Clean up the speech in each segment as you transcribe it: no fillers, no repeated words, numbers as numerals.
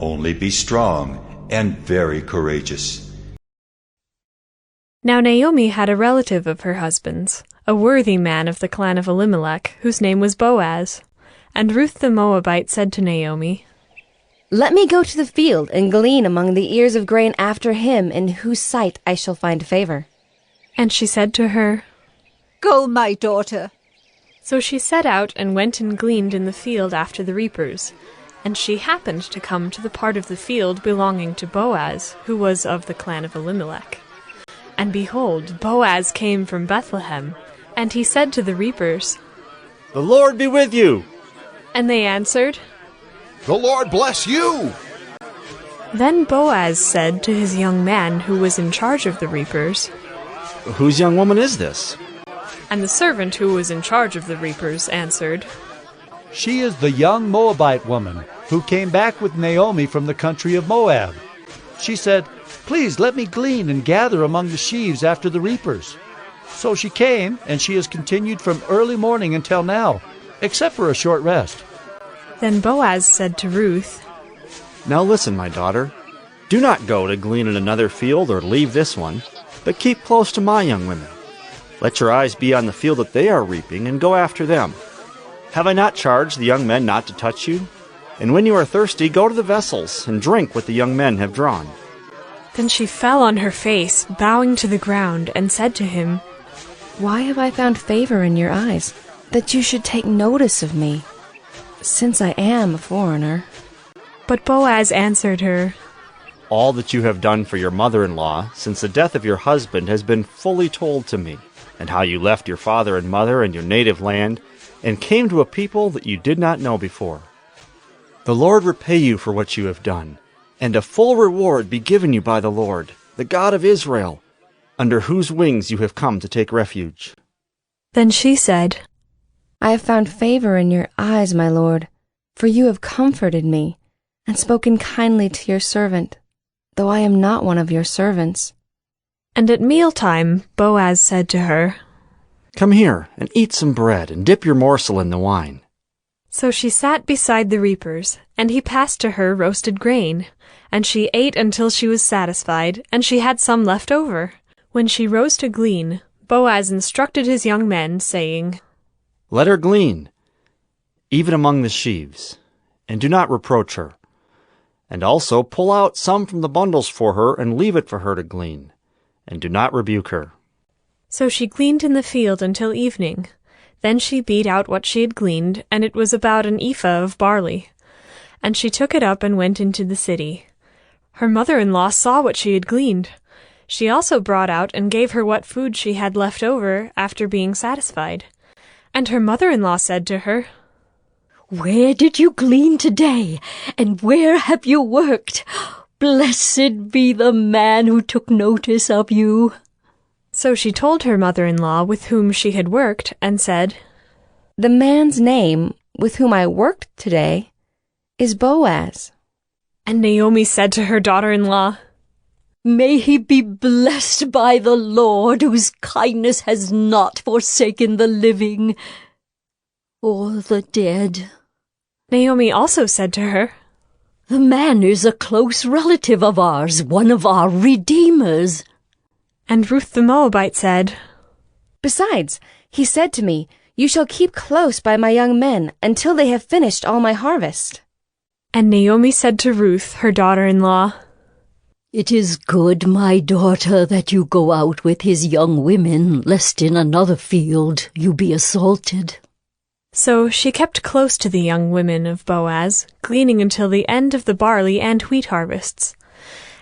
Only be strong and very courageous. Now Naomi had a relative of her husband's, a worthy man of the clan of Elimelech, whose name was Boaz. And Ruth the Moabite said to Naomi, "Let me go to the field and glean among the ears of grain after him in whose sight I shall find favor." And she said to her, "Go, my daughter." So she set out and went and gleaned in the field after the reapers. And she happened to come to the part of the field belonging to Boaz, who was of the clan of Elimelech. And behold, Boaz came from Bethlehem, and he said to the reapers, "The Lord be with you." And they answered, "The Lord bless you." Then Boaz said to his young man who was in charge of the reapers, "Whose young woman is this?" And the servant who was in charge of the reapers answered, "She is the young Moabite woman who came back with Naomi from the country of Moab. She said, 'Please let me glean and gather among the sheaves after the reapers.' So she came, and she has continued from early morning until now, except for a short rest." Then Boaz said to Ruth, "Now listen, my daughter. Do not go to glean in another field or leave this one, but keep close to my young women. Let your eyes be on the field that they are reaping, and go after them. Have I not charged the young men not to touch you? And when you are thirsty, go to the vessels, and drink what the young men have drawn." Then she fell on her face, bowing to the ground, and said to him, "Why have I found favor in your eyes, that you should take notice of me, since I am a foreigner?" But Boaz answered her, "All that you have done for your mother-in-law since the death of your husband has been fully told to me, and how you left your father and mother and your native land, and came to a people that you did not know before. The Lord repay you for what you have done, and a full reward be given you by the Lord, the God of Israel, under whose wings you have come to take refuge." Then she said, "I have found favor in your eyes, my lord, for you have comforted me, and spoken kindly to your servant, though I am not one of your servants." And at mealtime Boaz said to her, "Come here, and eat some bread, and dip your morsel in the wine." So she sat beside the reapers, and he passed to her roasted grain, and she ate until she was satisfied, and she had some left over. When she rose to glean, Boaz instructed his young men, saying, "Let her glean, even among the sheaves, and do not reproach her. And also pull out some from the bundles for her, and leave it for her to glean, and do not rebuke her." So she gleaned in the field until evening. Then she beat out what she had gleaned, and it was about an ephah of barley. And she took it up and went into the city. Her mother-in-law saw what she had gleaned. She also brought out and gave her what food she had left over after being satisfied. And her mother-in-law said to her, "Where did you glean today, and where have you worked? Blessed be the man who took notice of you." So she told her mother-in-law with whom she had worked, and said, "The man's name with whom I worked today is Boaz." And Naomi said to her daughter-in-law, "May he be blessed by the Lord, whose kindness has not forsaken the living or the dead." Naomi also said to her, "The man is a close relative of ours, one of our redeemers." And Ruth the Moabite said, "Besides, he said to me, 'You shall keep close by my young men until they have finished all my harvest.'" And Naomi said to Ruth, her daughter-in-law, "It is good, my daughter, that you go out with his young women, lest in another field you be assaulted." So she kept close to the young women of Boaz, gleaning until the end of the barley and wheat harvests.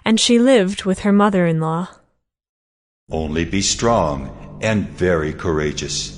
And she lived with her mother-in-law. Only be strong and very courageous.